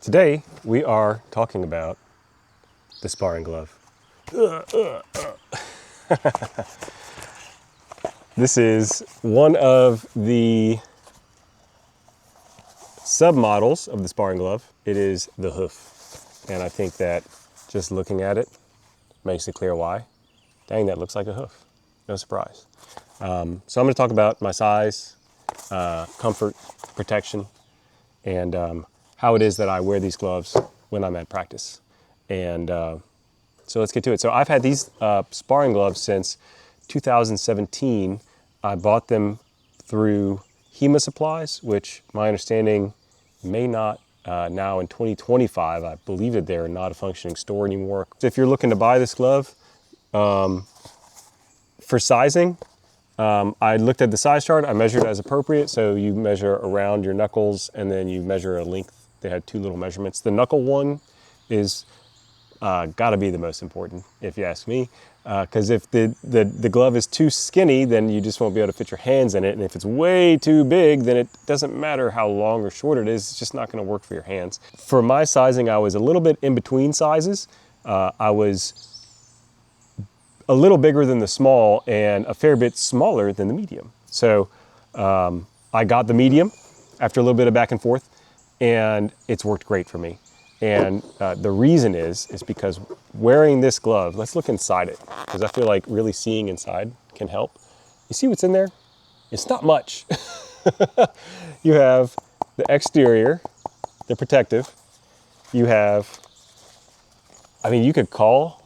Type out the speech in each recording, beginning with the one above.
Today, we are talking about the sparring glove. This is one of the submodels of the sparring glove. It is the HOOF. And I think that just looking at it makes it clear why. Dang, that looks like a hoof. No surprise. So I'm going to talk about my size, comfort, protection, and how it is that I wear these gloves when I'm at practice. And so let's get to it. So I've had these sparring gloves since 2017. I bought them through HEMA supplies, which my understanding may not now in 2025. I believe that they're not a functioning store anymore. If you're looking to buy this glove, for sizing, I looked at the size chart. I measured as appropriate. So you measure around your knuckles and then you measure a length. They had two little measurements. The knuckle one is got to be the most important, if you ask me. Because if the glove is too skinny, then you just won't be able to fit your hands in it. And if it's way too big, then it doesn't matter how long or short it is. It's just not going to work for your hands. For my sizing, I was a little bit in between sizes. I was a little bigger than the small and a fair bit smaller than the medium. So I got the medium after a little bit of back and forth, and it's worked great for me. And the reason is because wearing this glove, let's look inside it, because I feel like really seeing inside can help. You see what's in there? It's not much. You have the exterior, the protective. You have, I mean, you could call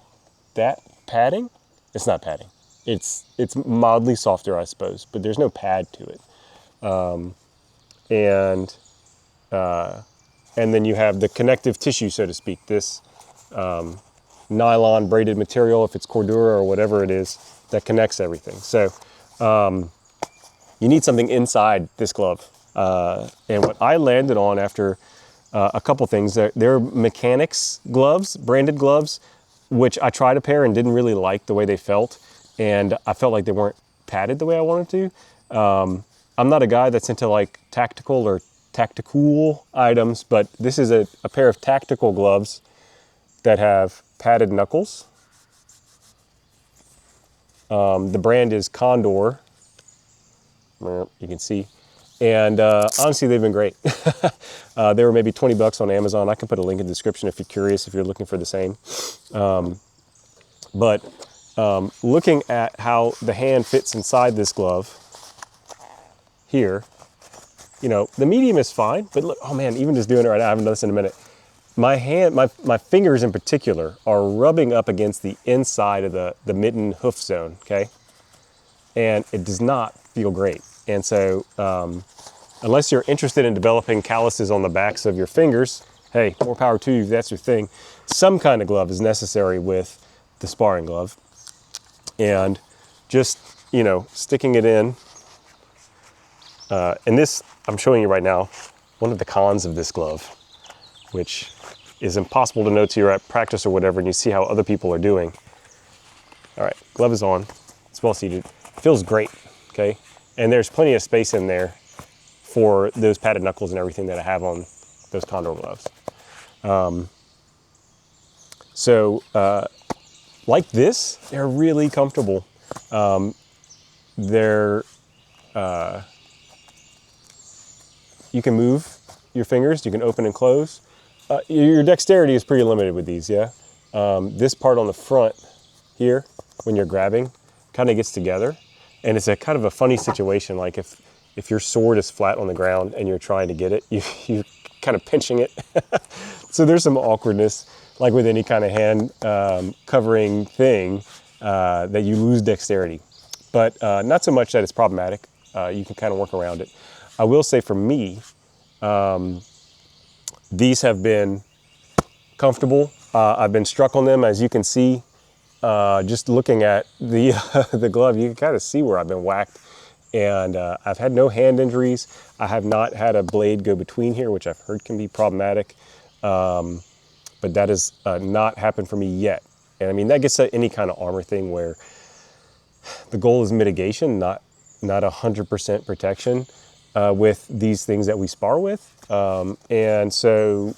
that padding. It's not padding. It's mildly softer, I suppose, but there's no pad to it. And then you have the connective tissue, so to speak, this nylon braided material, if it's Cordura or whatever it is, that connects everything. So you need something inside this glove. And what I landed on after a couple things, they're mechanics gloves, branded gloves, which I tried a pair and didn't really like the way they felt. And I felt like they weren't padded the way I wanted to. I'm not a guy that's into like tactical or tactical items, but this is a pair of tactical gloves that have padded knuckles. The brand is Condor. You can see. And honestly, they've been great. They were maybe 20 bucks on Amazon. I can put a link in the description if you're curious, if you're looking for the same. But looking at how the hand fits inside this glove here, you know, the medium is fine, but look, oh man, even just doing it right now, I haven't done this in a minute. My hand, my fingers in particular are rubbing up against the inside of the mitten hoof zone, okay? And it does not feel great. And so, unless you're interested in developing calluses on the backs of your fingers, hey, more power to you if that's your thing. Some kind of glove is necessary with the sparring glove. And just, you know, sticking it in. And this, I'm showing you right now, one of the cons of this glove, which is impossible to know till you're at practice or whatever and you see how other people are doing. All right, glove is on. It's well seated. Feels great, okay? And there's plenty of space in there for those padded knuckles and everything that I have on those Condor gloves. Like this, they're really comfortable. You can move your fingers, you can open and close. Your dexterity is pretty limited with these, yeah? This part on the front here, when you're grabbing, kind of gets together. And it's a kind of a funny situation, like if your sword is flat on the ground and you're trying to get it, you're kind of pinching it. So there's some awkwardness, like with any kind of hand covering thing, that you lose dexterity. But not so much that it's problematic. You can kind of work around it. I will say for me, these have been comfortable. I've been struck on them, as you can see. Just looking at the glove, you can kind of see where I've been whacked. And I've had no hand injuries. I have not had a blade go between here, which I've heard can be problematic. But that has not happened for me yet. And I mean, that gets at any kind of armor thing where the goal is mitigation, not 100% protection. With these things that we spar with. And so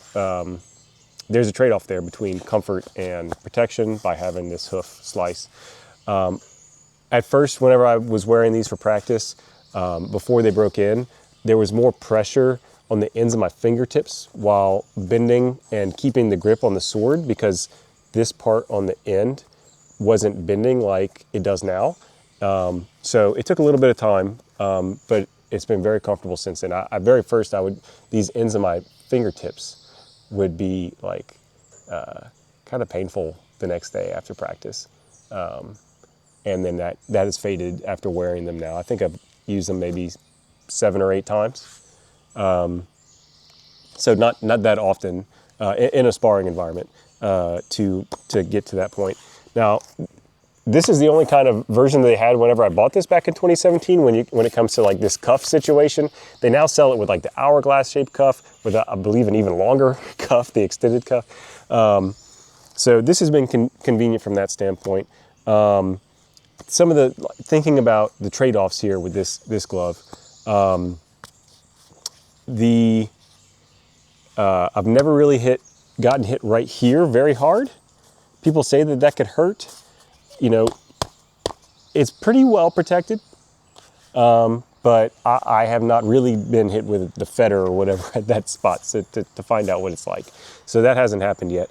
there's a trade-off there between comfort and protection by having this hoof slice. At first, whenever I was wearing these for practice, before they broke in, there was more pressure on the ends of my fingertips while bending and keeping the grip on the sword, because this part on the end wasn't bending like it does now. So it took a little bit of time, but it's been very comfortable since then. These ends of my fingertips would be like kind of painful the next day after practice. And then that has faded after wearing them now. I think I've used them maybe 7 or 8 times. So not that often in a sparring environment to get to that point. Now, this is the only kind of version they had whenever I bought this back in 2017. When it comes to like this cuff situation, they now sell it with like the hourglass shaped cuff with I believe an even longer cuff, the extended cuff. So this has been convenient from that standpoint. Some of the thinking about the trade-offs here with this glove. I've never really gotten hit right here very hard. People say that could hurt. You know, it's pretty well protected, but I have not really been hit with the fetter or whatever at that spot to find out what it's like. So that hasn't happened yet.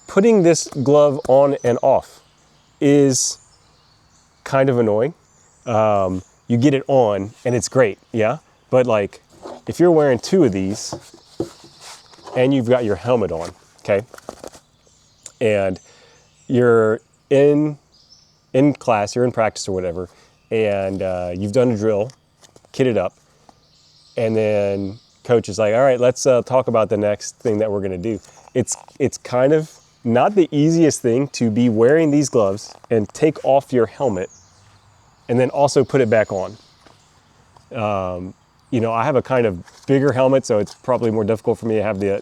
Putting this glove on and off is kind of annoying. You get it on and it's great, yeah? But like, if you're wearing 2 of these and you've got your helmet on, okay? And you're in class, you're in practice or whatever, and you've done a drill, kitted up, and then coach is like, all right, let's talk about the next thing that we're gonna do. It's kind of not the easiest thing to be wearing these gloves and take off your helmet and then also put it back on. You know, I have a kind of bigger helmet, so it's probably more difficult for me to have the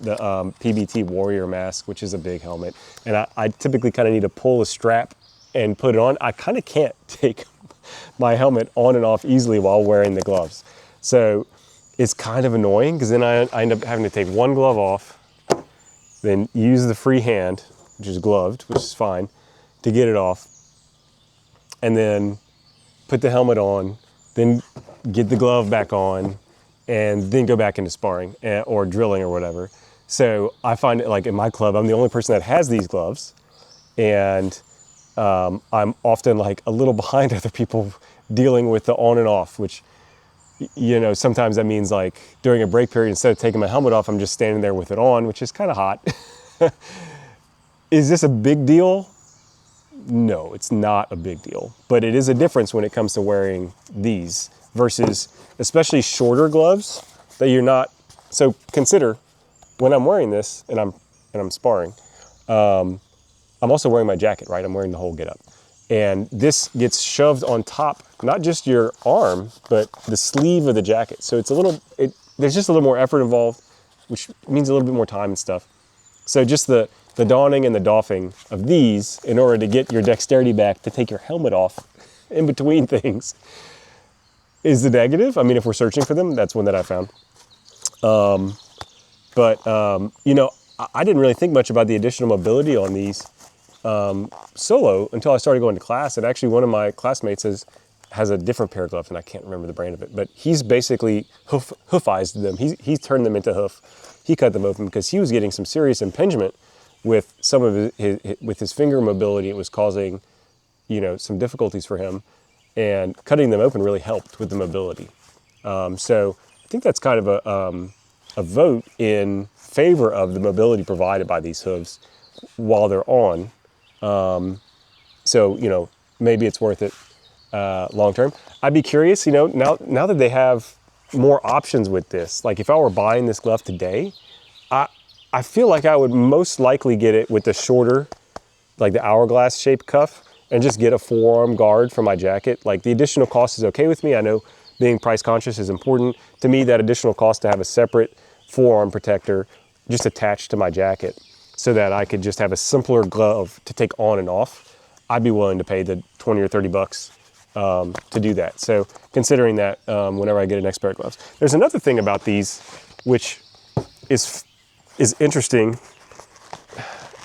PBT Warrior mask, which is a big helmet. And I typically kind of need to pull a strap and put it on. I kind of can't take my helmet on and off easily while wearing the gloves. So it's kind of annoying, because then I end up having to take one glove off, then use the free hand, which is gloved, which is fine, to get it off, and then put the helmet on, then get the glove back on, and then go back into sparring or drilling or whatever. So I find it like in my club, I'm the only person that has these gloves, and I'm often like a little behind other people dealing with the on and off, which, you know, sometimes that means like during a break period, instead of taking my helmet off, I'm just standing there with it on, which is kind of hot. Is this a big deal? No, it's not a big deal, but it is a difference when it comes to wearing these versus especially shorter gloves that you're not. So consider when I'm wearing this and I'm sparring, I'm also wearing my jacket, right? I'm wearing the whole getup, and this gets shoved on top, not just your arm, but the sleeve of the jacket. So there's just a little more effort involved, which means a little bit more time and stuff. So just the donning and the doffing of these in order to get your dexterity back to take your helmet off in between things is the negative. I mean, if we're searching for them, that's one that I found. You know, I didn't really think much about the additional mobility on these solo until I started going to class. And actually one of my classmates has a different pair of gloves, and I can't remember the brand of it, but he's basically hoofized them. He's turned them into hoof. He cut them open because he was getting some serious impingement with some of his finger mobility. It was causing, you know, some difficulties for him, and cutting them open really helped with the mobility. So I think that's kind of a vote in favor of the mobility provided by these hooves while they're on. So, you know, maybe it's worth it long term. I'd be curious, you know, now that they have more options with this, like if I were buying this glove today, I feel like I would most likely get it with the shorter, like the hourglass shaped cuff, and just get a forearm guard for my jacket. Like the additional cost is okay with me. I know being price conscious is important. To me, that additional cost to have a separate forearm protector just attached to my jacket so that I could just have a simpler glove to take on and off, I'd be willing to pay the 20 or 30 bucks to do that. So considering that whenever I get a next pair of gloves. There's another thing about these which is interesting,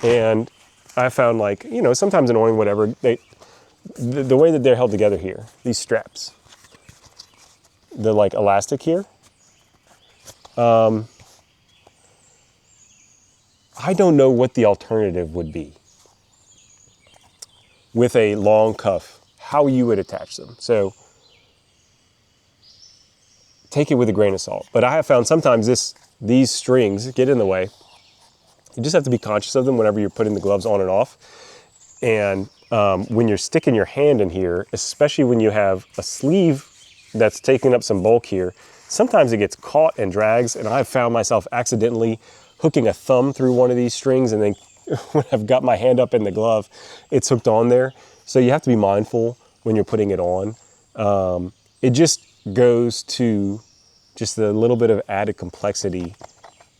and I found, like, you know, sometimes annoying, whatever. The way that they're held together here, these straps, the like elastic here. I don't know what the alternative would be with a long cuff, how you would attach them. So take it with a grain of salt. But I have found sometimes these strings get in the way. You just have to be conscious of them whenever you're putting the gloves on and off. And when you're sticking your hand in here, especially when you have a sleeve that's taking up some bulk here, sometimes it gets caught and drags, and I've found myself accidentally hooking a thumb through one of these strings, and then when I've got my hand up in the glove, it's hooked on there. So you have to be mindful when you're putting it on. It just goes to just a little bit of added complexity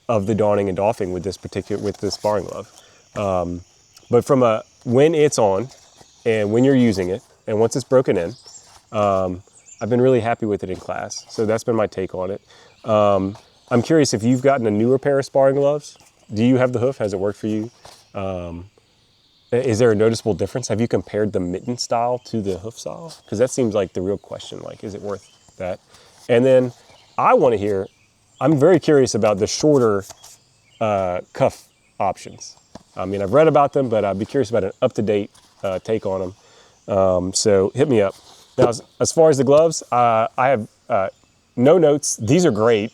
of the donning and doffing with this sparring glove. But when it's on and when you're using it, and once it's broken in, I've been really happy with it in class. So that's been my take on it. I'm curious if you've gotten a newer pair of sparring gloves. Do you have the hoof? Has it worked for you? Is there a noticeable difference? Have you compared the mitten style to the hoof style? Because that seems like the real question. Like, is it worth that? And then I want to hear, I'm very curious about the shorter cuff options. I mean, I've read about them, but I'd be curious about an up-to-date take on them. So hit me up. Now, as far as the gloves, I have no notes. These are great.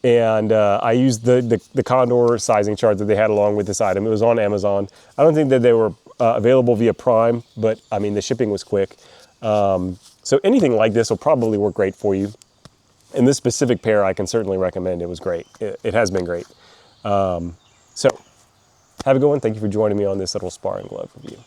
And I used the Condor sizing chart that they had along with this item. It was on Amazon. I don't think that they were available via Prime, but I mean, the shipping was quick. So anything like this will probably work great for you. And this specific pair, I can certainly recommend. It was great. It has been great. So have a good one. Thank you for joining me on this little sparring glove review.